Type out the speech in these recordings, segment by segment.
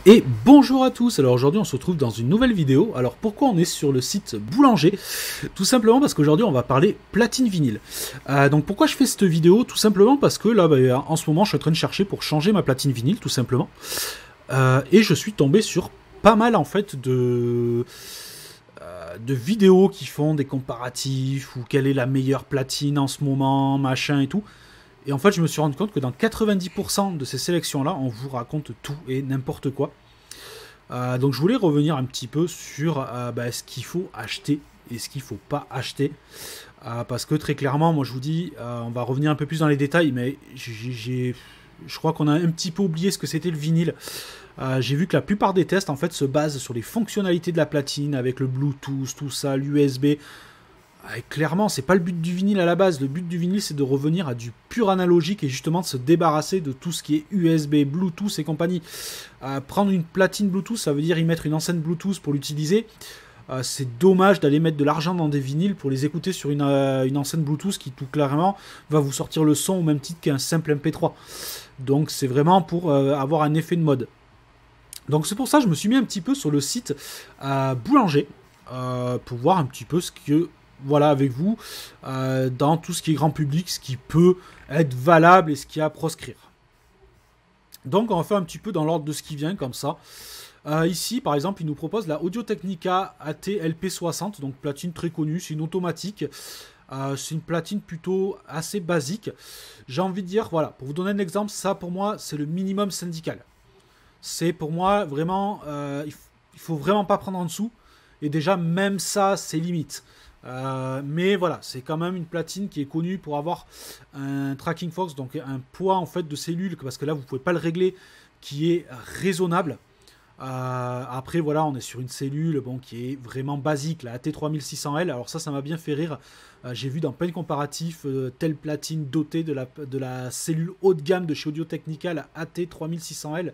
Et bonjour à tous, alors aujourd'hui on se retrouve dans une nouvelle vidéo. Alors pourquoi on est sur le site Boulanger? Tout simplement parce qu'aujourd'hui on va parler platine vinyle. Donc pourquoi je fais cette vidéo? Tout simplement parce que là en ce moment je suis en train de chercher pour changer ma platine vinyle tout simplement. Et je suis tombé sur pas mal en fait de vidéos qui font des comparatifs ou quelle est la meilleure platine en ce moment, machin et tout. Et en fait, je me suis rendu compte que dans 90% de ces sélections-là, on vous raconte tout et n'importe quoi. Donc je voulais revenir un petit peu sur ce qu'il faut acheter et ce qu'il ne faut pas acheter. Parce que très clairement, moi je vous dis, on va revenir un peu plus dans les détails, mais je crois qu'on a un petit peu oublié ce que c'était le vinyle. J'ai vu que la plupart des tests en fait se basent sur les fonctionnalités de la platine, avec le Bluetooth, tout ça, l'USB. Clairement, c'est pas le but du vinyle à la base. Le but du vinyle, c'est de revenir à du pur analogique et justement de se débarrasser de tout ce qui est USB, Bluetooth et compagnie. Prendre une platine Bluetooth, ça veut dire y mettre une enceinte Bluetooth pour l'utiliser. C'est dommage d'aller mettre de l'argent dans des vinyles pour les écouter sur une enceinte Bluetooth qui tout clairement va vous sortir le son au même titre qu'un simple MP3. Donc c'est vraiment pour avoir un effet de mode. Donc c'est pour ça que je me suis mis un petit peu sur le site Boulanger pour voir un petit peu ce que... Voilà, avec vous, dans tout ce qui est grand public, ce qui peut être valable et ce qui a à proscrire. Donc, on va faire un petit peu dans l'ordre de ce qui vient, comme ça. Ici, par exemple, il nous propose la Audio-Technica AT LP60, donc platine très connue, c'est une automatique. C'est une platine plutôt assez basique. J'ai envie de dire, voilà, pour vous donner un exemple, ça, pour moi, c'est le minimum syndical. C'est pour moi, vraiment, il faut vraiment pas prendre en dessous. Et déjà, même ça, c'est limite. Mais voilà, c'est quand même une platine qui est connue pour avoir un tracking force, donc un poids en fait de cellules, parce que là vous pouvez pas le régler, qui est raisonnable. Après voilà, on est sur une cellule qui est vraiment basique, la AT3600L. Alors ça m'a bien fait rire. J'ai vu dans plein de comparatifs telle platine dotée de la cellule haut de gamme de chez Audio-Technica, la AT3600L.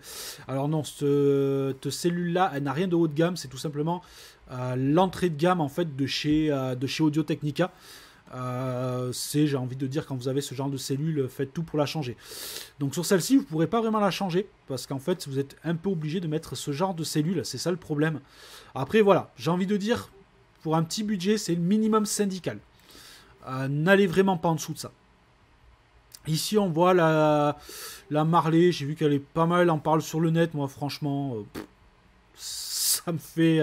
Alors non, cette cellule-là, elle n'a rien de haut de gamme, c'est tout simplement l'entrée de gamme en fait de chez Audio-Technica. J'ai envie de dire, quand vous avez ce genre de cellule, faites tout pour la changer. Donc sur celle-ci, vous ne pourrez pas vraiment la changer, parce qu'en fait, vous êtes un peu obligé de mettre ce genre de cellule, c'est ça le problème. Après, voilà, j'ai envie de dire, pour un petit budget, c'est le minimum syndical. N'allez vraiment pas en dessous de ça. Ici, on voit la Marley, j'ai vu qu'elle est pas mal, on parle sur le net, moi franchement, ça me fait...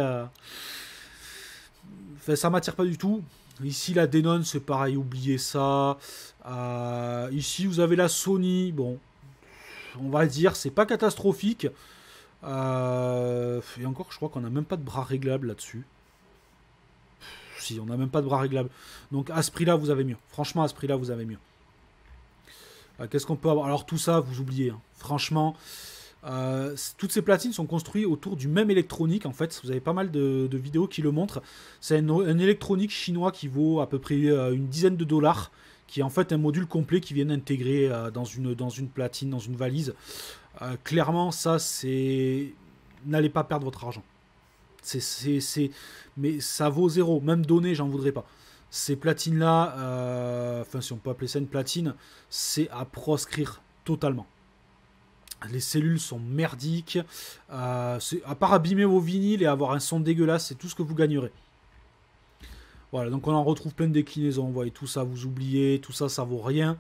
ça m'attire pas du tout. Ici, la Denon, c'est pareil, oubliez ça. Ici, vous avez la Sony. Bon, on va dire, c'est pas catastrophique. Et encore, je crois qu'on n'a même pas de bras réglables là-dessus. Si, on n'a même pas de bras réglables. Donc, à ce prix-là, vous avez mieux. Franchement, à ce prix-là, vous avez mieux. Qu'est-ce qu'on peut avoir? Alors, tout ça, vous oubliez. Hein. Franchement... toutes ces platines sont construites autour du même électronique en fait. Vous avez pas mal de vidéos qui le montrent. C'est un électronique chinois qui vaut à peu près une dizaine de dollars, qui est en fait un module complet qui vient intégrer dans une platine, dans une valise. Clairement, ça c'est... N'allez pas perdre votre argent. Mais ça vaut zéro. Même donné, j'en voudrais pas. Ces platines-là, enfin si on peut appeler ça une platine, c'est à proscrire totalement. Les cellules sont merdiques. À part abîmer vos vinyles et avoir un son dégueulasse, c'est tout ce que vous gagnerez. Voilà, donc on en retrouve plein de déclinaisons. Vous voyez, tout ça, vous oubliez. Tout ça, ça vaut rien.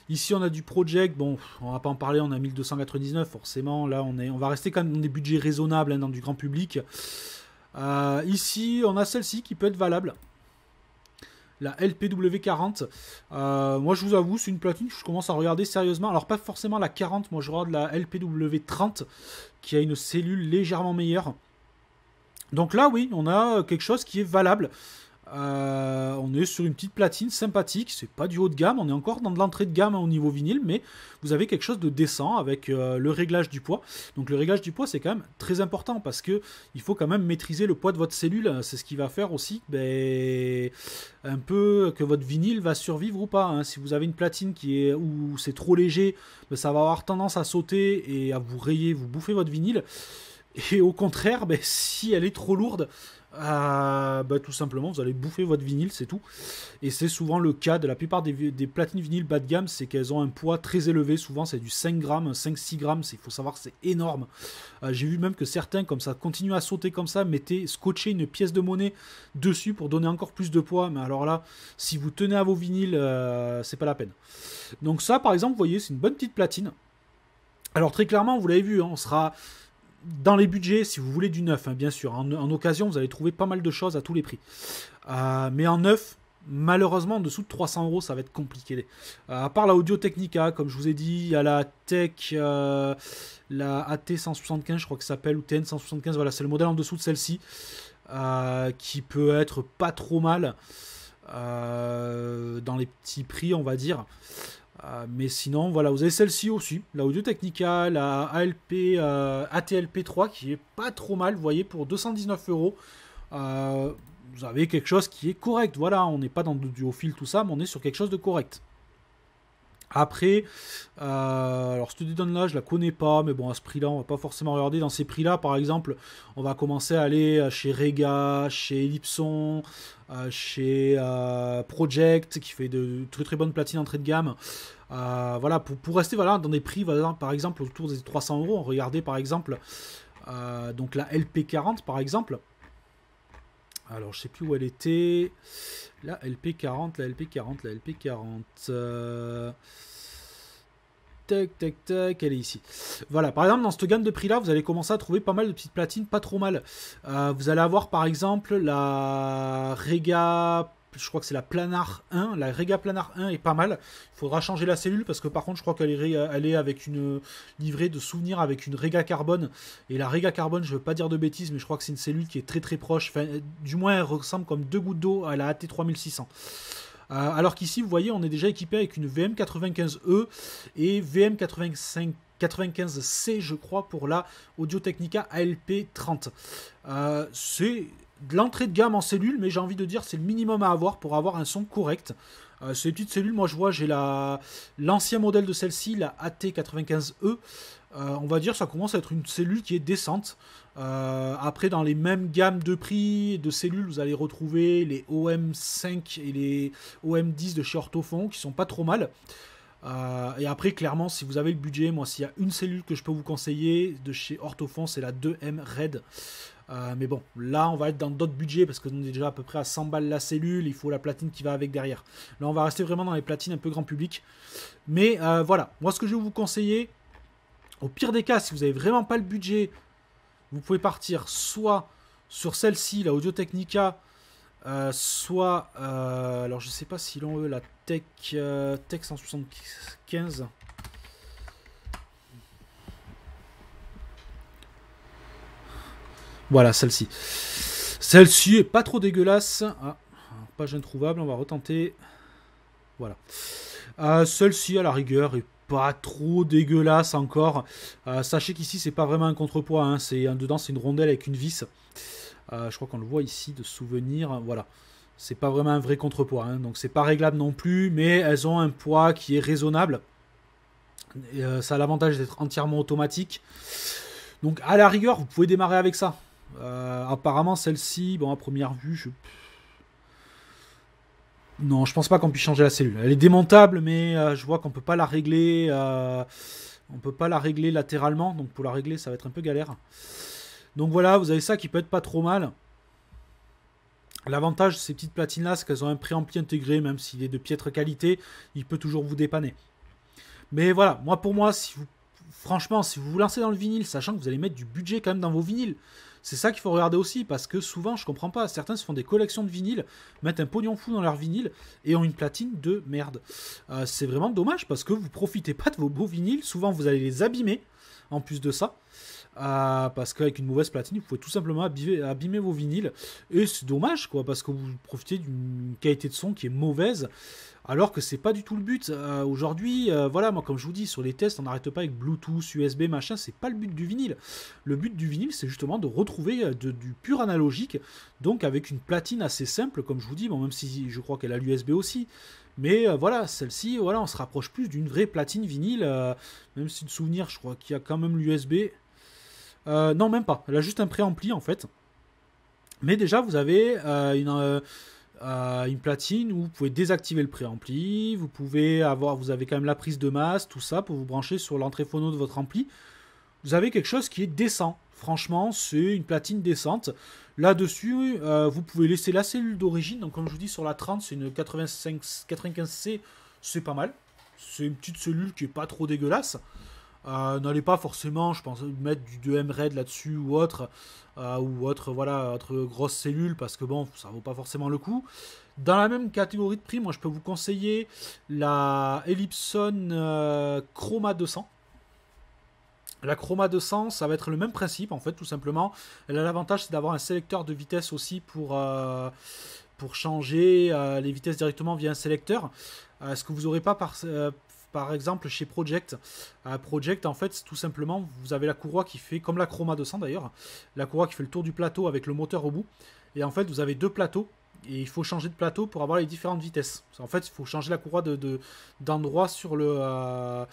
Ici, on a du Project. Bon, on va pas en parler. On a 1299, forcément. Là, on va rester quand même dans des budgets raisonnables dans du grand public. Ici, on a celle-ci qui peut être valable. La LPW40, moi je vous avoue, c'est une platine que je commence à regarder sérieusement. Alors pas forcément la 40, moi je regarde la LPW30 qui a une cellule légèrement meilleure. Donc là oui, on a quelque chose qui est valable. On est sur une petite platine sympathique, c'est pas du haut de gamme, on est encore dans de l'entrée de gamme au niveau vinyle, mais vous avez quelque chose de décent avec le réglage du poids. Donc le réglage du poids c'est quand même très important parce que il faut quand même maîtriser le poids de votre cellule, c'est ce qui va faire aussi un peu que votre vinyle va survivre ou pas. Hein. Si vous avez une platine où c'est trop léger, ça va avoir tendance à sauter et à vous rayer, vous bouffer votre vinyle. Et au contraire, ben, si elle est trop lourde, ben, tout simplement, vous allez bouffer votre vinyle, c'est tout. Et c'est souvent le cas de la plupart des platines vinyles bas de gamme, c'est qu'elles ont un poids très élevé. Souvent, c'est du 5 grammes, 5-6 grammes. Il faut savoir que c'est énorme. J'ai vu même que certains, comme ça, continuent à sauter comme ça, scotchaient une pièce de monnaie dessus pour donner encore plus de poids. Mais alors là, si vous tenez à vos vinyles, c'est pas la peine. Donc ça, par exemple, vous voyez, c'est une bonne petite platine. Alors très clairement, vous l'avez vu, hein, on sera dans les budgets, si vous voulez du neuf, hein, bien sûr. En occasion, vous allez trouver pas mal de choses à tous les prix. Mais en neuf, malheureusement, en dessous de 300 euros, ça va être compliqué. À part la Audio Technica, comme je vous ai dit, il y a la Tech, la AT175, je crois que ça s'appelle, ou TN175, voilà, c'est le modèle en dessous de celle-ci, qui peut être pas trop mal dans les petits prix, on va dire. Mais sinon, voilà, vous avez celle-ci aussi, la Audio Technica, la ALP, ATLP3 qui est pas trop mal, vous voyez, pour 219 euros. Vous avez quelque chose qui est correct. Voilà, on n'est pas dans du haut fil, tout ça, mais on est sur quelque chose de correct. Après, alors cette dédonne-là, je la connais pas, mais bon, à ce prix-là, on va pas forcément regarder. Dans ces prix-là, par exemple, on va commencer à aller chez Rega, chez Ellipson, chez Project, qui fait de très très bonnes platines entrée de gamme. Voilà, pour rester voilà, dans des prix, voilà, par exemple, autour des 300 euros, on regardait par exemple donc la LP40, par exemple. Alors, je sais plus où elle était. La LP40, la LP40, la LP40. Tac, tac, tac, elle est ici. Voilà, par exemple, dans cette gamme de prix-là, vous allez commencer à trouver pas mal de petites platines, pas trop mal. Vous allez avoir, par exemple, la Rega, je crois que c'est la Planar 1. La Rega Planar 1 est pas mal. Il faudra changer la cellule, parce que par contre, je crois qu'elle est avec une livrée de souvenirs avec une Rega Carbone. Et la Rega Carbone, je veux pas dire de bêtises, mais je crois que c'est une cellule qui est très très proche. Enfin, du moins, elle ressemble comme deux gouttes d'eau à la AT3600. Alors qu'ici, vous voyez, on est déjà équipé avec une VM95E et VM95C, je crois, pour la Audio Technica ALP30. C'est de l'entrée de gamme en cellule, mais j'ai envie de dire c'est le minimum à avoir pour avoir un son correct. Ces petites cellules, moi je vois, j'ai l'ancien modèle de celle-ci, la AT95E. On va dire ça commence à être une cellule qui est décente. Après, dans les mêmes gammes de prix de cellules, vous allez retrouver les OM5 et les OM10 de chez Ortofon qui sont pas trop mal. Et après, clairement, si vous avez le budget, moi, s'il y a une cellule que je peux vous conseiller de chez Ortofon, c'est la 2M Red. Mais bon, là, on va être dans d'autres budgets parce qu'on est déjà à peu près à 100 balles la cellule. Il faut la platine qui va avec derrière. Là, on va rester vraiment dans les platines un peu grand public. Mais voilà, moi, ce que je vais vous conseiller, au pire des cas, si vous n'avez vraiment pas le budget, vous pouvez partir soit sur celle-ci, la Audio Technica, soit, alors je sais pas si l'on veut la Tech 175. Voilà, celle-ci. Celle-ci est pas trop dégueulasse. Ah, page introuvable, on va retenter. Voilà. Celle-ci, à la rigueur, est pas trop dégueulasse encore. Sachez qu'ici, c'est pas vraiment un contrepoids. Hein. Dedans, c'est une rondelle avec une vis. Je crois qu'on le voit ici de souvenir. Voilà. C'est pas vraiment un vrai contrepoids. Hein. Donc, c'est pas réglable non plus. Mais elles ont un poids qui est raisonnable. Et, ça a l'avantage d'être entièrement automatique. Donc, à la rigueur, vous pouvez démarrer avec ça. Apparemment, celle-ci, bon, à première vue, non, je pense pas qu'on puisse changer la cellule. Elle est démontable, mais je vois qu'on peut pas la régler. On peut pas la régler latéralement, donc pour la régler, ça va être un peu galère. Donc voilà, vous avez ça qui peut être pas trop mal. L'avantage de ces petites platines-là, c'est qu'elles ont un préampli intégré, même s'il est de piètre qualité, il peut toujours vous dépanner. Mais voilà, pour moi, franchement, si vous vous lancez dans le vinyle, sachant que vous allez mettre du budget quand même dans vos vinyles, c'est ça qu'il faut regarder aussi, parce que souvent, je comprends pas, certains se font des collections de vinyles, mettent un pognon fou dans leur vinyle et ont une platine de merde. C'est vraiment dommage, parce que vous profitez pas de vos beaux vinyles, souvent vous allez les abîmer, en plus de ça. Parce qu'avec une mauvaise platine, vous pouvez tout simplement abîmer vos vinyles. Et c'est dommage, quoi, parce que vous profitez d'une qualité de son qui est mauvaise, alors que c'est pas du tout le but. Aujourd'hui, voilà, moi, comme je vous dis, sur les tests, on n'arrête pas avec Bluetooth, USB, machin, c'est pas le but du vinyle. Le but du vinyle, c'est justement de retrouver du pur analogique, donc avec une platine assez simple, comme je vous dis, bon, même si je crois qu'elle a l'USB aussi. Mais voilà, celle-ci, voilà, on se rapproche plus d'une vraie platine vinyle, même si de souvenir, je crois qu'il y a quand même l'USB. Non, même pas. Elle a juste un préampli en fait. Mais déjà, vous avez une platine où vous pouvez désactiver le préampli. Vous avez quand même la prise de masse, tout ça, pour vous brancher sur l'entrée phono de votre ampli. Vous avez quelque chose qui est décent. Franchement, c'est une platine décente. Là-dessus, vous pouvez laisser la cellule d'origine. Donc, comme je vous dis, sur la 30, c'est une 95C. C'est pas mal. C'est une petite cellule qui est pas trop dégueulasse. N'allez pas forcément, je pense, mettre du 2M RAID là-dessus ou autre, voilà, autre grosse cellule, parce que bon, ça vaut pas forcément le coup. Dans la même catégorie de prix, moi je peux vous conseiller la Ellipson Chroma 200. La Chroma 200, ça va être le même principe en fait, tout simplement. Elle a l'avantage, c'est d'avoir un sélecteur de vitesse aussi pour changer les vitesses directement via un sélecteur. Ce que vous n'aurez pas par exemple chez Project. Project, en fait, tout simplement, vous avez la courroie qui fait, comme la Chroma 200 d'ailleurs, la courroie qui fait le tour du plateau avec le moteur au bout. Et en fait, vous avez deux plateaux. Et il faut changer de plateau pour avoir les différentes vitesses. En fait, il faut changer la courroie d'endroit sur la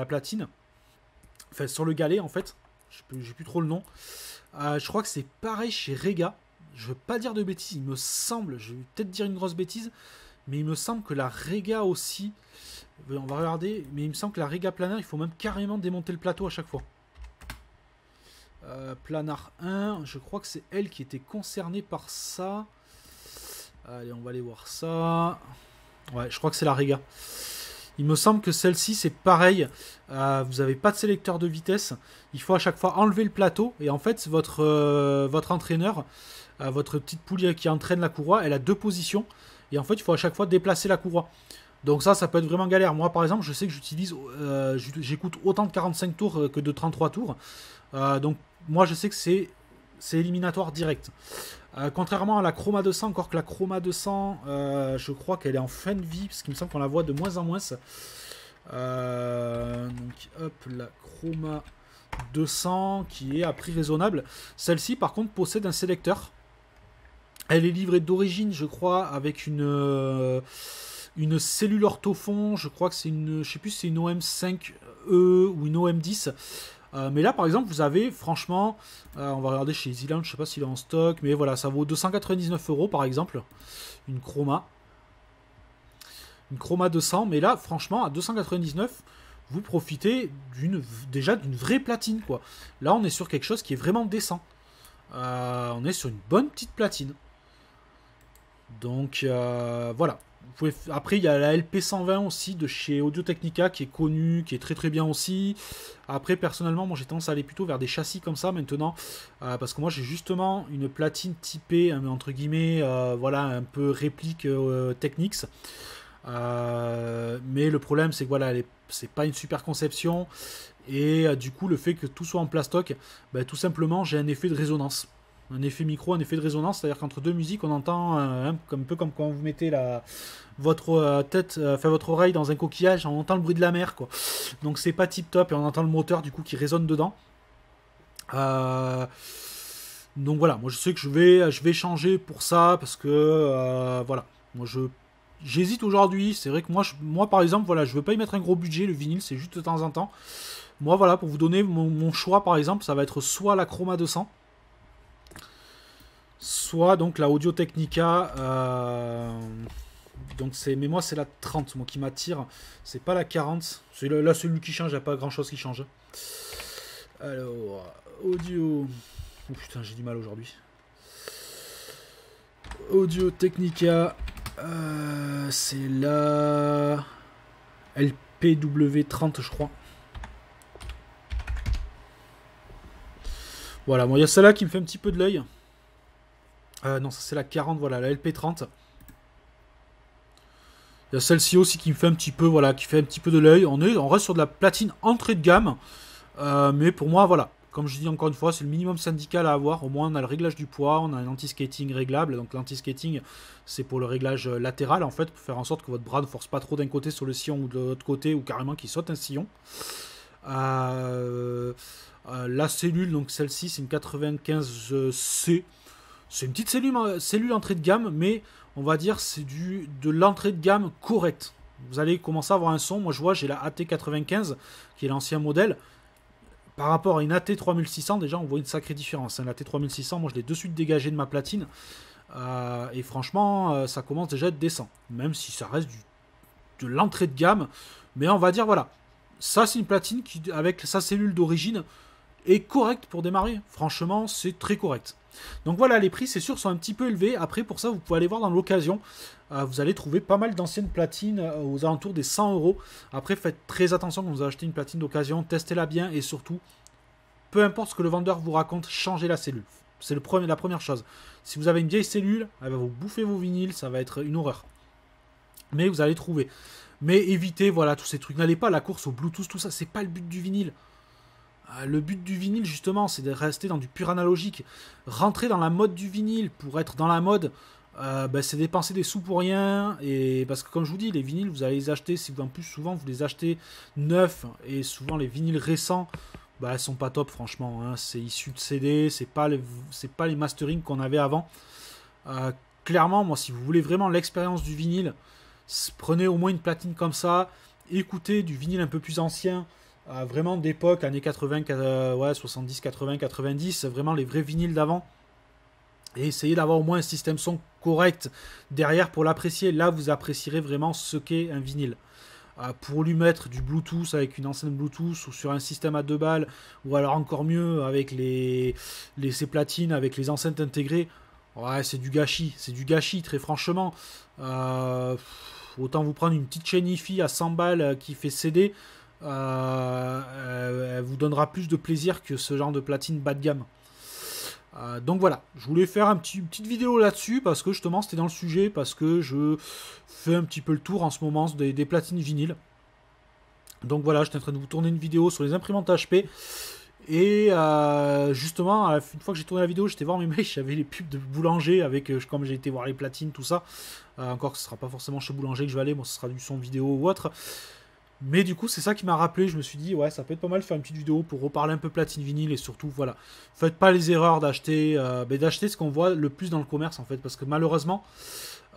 platine. Enfin, sur le galet, en fait. J'ai plus trop le nom. Je crois que c'est pareil chez Rega. Je veux pas dire de bêtises, il me semble, je vais peut-être dire une grosse bêtise, mais il me semble que la Rega aussi, on va regarder, mais il me semble que la Rega Planar, il faut même carrément démonter le plateau à chaque fois. Planar 1, je crois que c'est elle qui était concernée par ça. Allez, on va aller voir ça. Ouais, je crois que c'est la Rega. Il me semble que celle-ci, c'est pareil. Vous n'avez pas de sélecteur de vitesse. Il faut à chaque fois enlever le plateau. Et en fait, votre entraîneur, votre petite poulie qui entraîne la courroie, elle a deux positions. Et en fait, il faut à chaque fois déplacer la courroie. Donc ça peut être vraiment galère. Moi, par exemple, je sais que j'écoute autant de 45 tours que de 33 tours. Donc moi, je sais que c'est éliminatoire direct. Contrairement à la Chroma 200, encore que la Chroma 200, je crois qu'elle est en fin de vie, parce qu'il me semble qu'on la voit de moins en moins. Donc hop, la Chroma 200 qui est à prix raisonnable. Celle-ci, par contre, possède un sélecteur. Elle est livrée d'origine, je crois, avec une cellule orthofon. Je crois que c'est je sais plus si c'est une OM5E ou une OM10. Mais là, par exemple, vous avez, franchement, on va regarder chez Zealand, je sais pas s'il est en stock, mais voilà, ça vaut 299 € par exemple, une Chroma 200, mais là, franchement, à 299, vous profitez déjà d'une vraie platine, quoi. Là, on est sur quelque chose qui est vraiment décent. On est sur une bonne petite platine. Donc, voilà. Après, il y a la LP120 aussi de chez Audio-Technica qui est connue, qui est très très bien aussi. Après, personnellement, moi j'ai tendance à aller plutôt vers des châssis comme ça maintenant. Parce que moi j'ai justement une platine typée, entre guillemets, voilà, un peu réplique Technics. Mais le problème c'est que voilà, c'est pas une super conception. Et du coup, le fait que tout soit en plastoc, tout simplement, j'ai un effet de résonance. Un effet micro, un effet de résonance, c'est-à-dire qu'entre deux musiques, on entend un peu comme quand vous mettez votre tête, votre oreille dans un coquillage, on entend le bruit de la mer, quoi. Donc c'est pas tip top et on entend le moteur du coup qui résonne dedans. Donc voilà, moi je sais que je vais changer pour ça parce que voilà, moi j'hésite aujourd'hui. C'est vrai que moi par exemple, voilà, je veux pas y mettre un gros budget, le vinyle c'est juste de temps en temps. Moi voilà, pour vous donner mon choix par exemple, ça va être soit la Chroma 200. Soit donc la Audio-Technica, mais moi c'est la 30 moi, qui m'attire, c'est pas la 40, c'est là celui qui change, il n'y a pas grand chose qui change. Alors, Audio, oh putain j'ai du mal aujourd'hui. Audio-Technica, c'est la LPW30 je crois. Voilà, bon il y a celle-là qui me fait un petit peu de l'œil. Non, ça c'est la 40, voilà, la LP30. Il y a celle-ci aussi qui me fait un petit peu, voilà, qui fait un petit peu de l'œil. On reste sur de la platine entrée de gamme. Mais pour moi, voilà, comme je dis encore une fois, c'est le minimum syndical à avoir. Au moins, on a le réglage du poids, on a un anti-skating réglable. Donc l'anti-skating, c'est pour le réglage latéral, en fait, pour faire en sorte que votre bras ne force pas trop d'un côté sur le sillon ou de l'autre côté, ou carrément qu'il saute un sillon. La cellule, donc celle-ci, c'est une 95C. C'est une petite cellule entrée de gamme, mais on va dire c'est de l'entrée de gamme correcte. Vous allez commencer à avoir un son. Moi, je vois, j'ai la AT95, qui est l'ancien modèle. par rapport à une AT 3600, déjà on voit une sacrée différence. La AT 3600, moi je l'ai de suite dégagé de ma platine. Et franchement, ça commence déjà à être décent. Même si ça reste de l'entrée de gamme. Mais on va dire, voilà. Ça, c'est une platine qui, avec sa cellule d'origine, est correcte pour démarrer. Franchement, c'est très correct. Donc voilà, les prix, c'est sûr, sont un petit peu élevés. Après, pour ça, vous pouvez aller voir dans l'occasion. Vous allez trouver pas mal d'anciennes platines aux alentours des 100 euros. Après, faites très attention quand vous achetez une platine d'occasion. Testez-la bien et surtout, peu importe ce que le vendeur vous raconte, changez la cellule. C'est la première chose. Si vous avez une vieille cellule, elle va vous bouffer vos vinyles, ça va être une horreur. Mais vous allez trouver. Mais évitez, voilà, tous ces trucs. N'allez pas à la course au Bluetooth, tout ça, c'est pas le but du vinyle. Le but du vinyle, justement, c'est de rester dans du pur analogique. Rentrer dans la mode du vinyle pour être dans la mode, c'est dépenser des sous pour rien. Et parce que, comme je vous dis, les vinyles, vous allez les acheter, si vous, en plus, souvent, vous les achetez neufs. Et souvent, les vinyles récents, elles sont pas top, franchement. Hein. C'est issu de CD, c'est pas les masterings qu'on avait avant. Clairement, moi, si vous voulez vraiment l'expérience du vinyle, prenez au moins une platine comme ça, écoutez du vinyle un peu plus ancien, vraiment d'époque, années 80, 70, 80, 90, vraiment les vrais vinyles d'avant, et essayez d'avoir au moins un système son correct derrière pour l'apprécier. Là, vous apprécierez vraiment ce qu'est un vinyle. Pour lui mettre du Bluetooth avec une enceinte Bluetooth ou sur un système à 2 balles, ou alors encore mieux avec ces platines avec les enceintes intégrées, ouais, c'est du gâchis très franchement. Autant vous prendre une petite chaîne hi-fi à 100 balles qui fait CD, elle vous donnera plus de plaisir que ce genre de platine bas de gamme. Donc voilà, je voulais faire une petite vidéo là-dessus parce que justement c'était dans le sujet, parce que je fais un petit peu le tour en ce moment des platines vinyles. Donc voilà, j'étais en train de vous tourner une vidéo sur les imprimantes HP. Et justement, une fois que j'ai tourné la vidéo, j'étais voir mes mails, j'avais les pubs de Boulanger avec, comme j'ai été voir les platines, tout ça. Encore que ce sera pas forcément chez Boulanger que je vais aller, moi ce sera du son vidéo ou autre. Mais du coup, c'est ça qui m'a rappelé, je me suis dit, ouais, ça peut être pas mal de faire une petite vidéo pour reparler un peu platine vinyle et surtout, voilà. Faites pas les erreurs d'acheter ce qu'on voit le plus dans le commerce en fait, parce que malheureusement,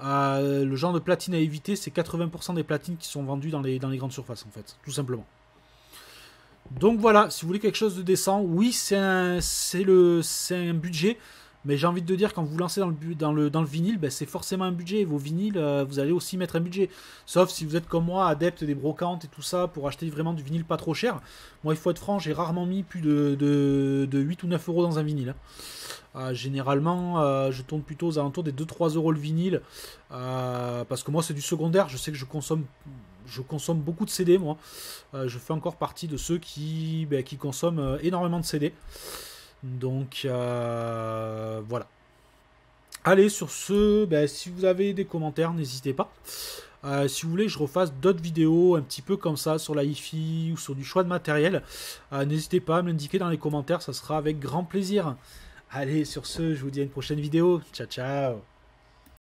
le genre de platine à éviter, c'est 80% des platines qui sont vendues dans les grandes surfaces en fait, tout simplement. Donc voilà, si vous voulez quelque chose de décent, oui, c'est un budget, mais j'ai envie de dire, quand vous vous lancez dans le vinyle, c'est forcément un budget. Vos vinyles, vous allez aussi mettre un budget. Sauf si vous êtes comme moi, adepte des brocantes et tout ça, pour acheter vraiment du vinyle pas trop cher. Moi, il faut être franc, j'ai rarement mis plus de 8 ou 9 euros dans un vinyle. Généralement, je tourne plutôt aux alentours des 2-3 euros le vinyle, parce que moi, c'est du secondaire. Je sais que je consomme beaucoup de CD, moi. Je fais encore partie de ceux qui consomment énormément de CD. Donc, voilà. Allez, sur ce, si vous avez des commentaires, n'hésitez pas. Si vous voulez que je refasse d'autres vidéos un petit peu comme ça sur la hi-fi ou sur du choix de matériel, n'hésitez pas à me l'indiquer dans les commentaires, ça sera avec grand plaisir. Allez, sur ce, je vous dis à une prochaine vidéo. Ciao, ciao.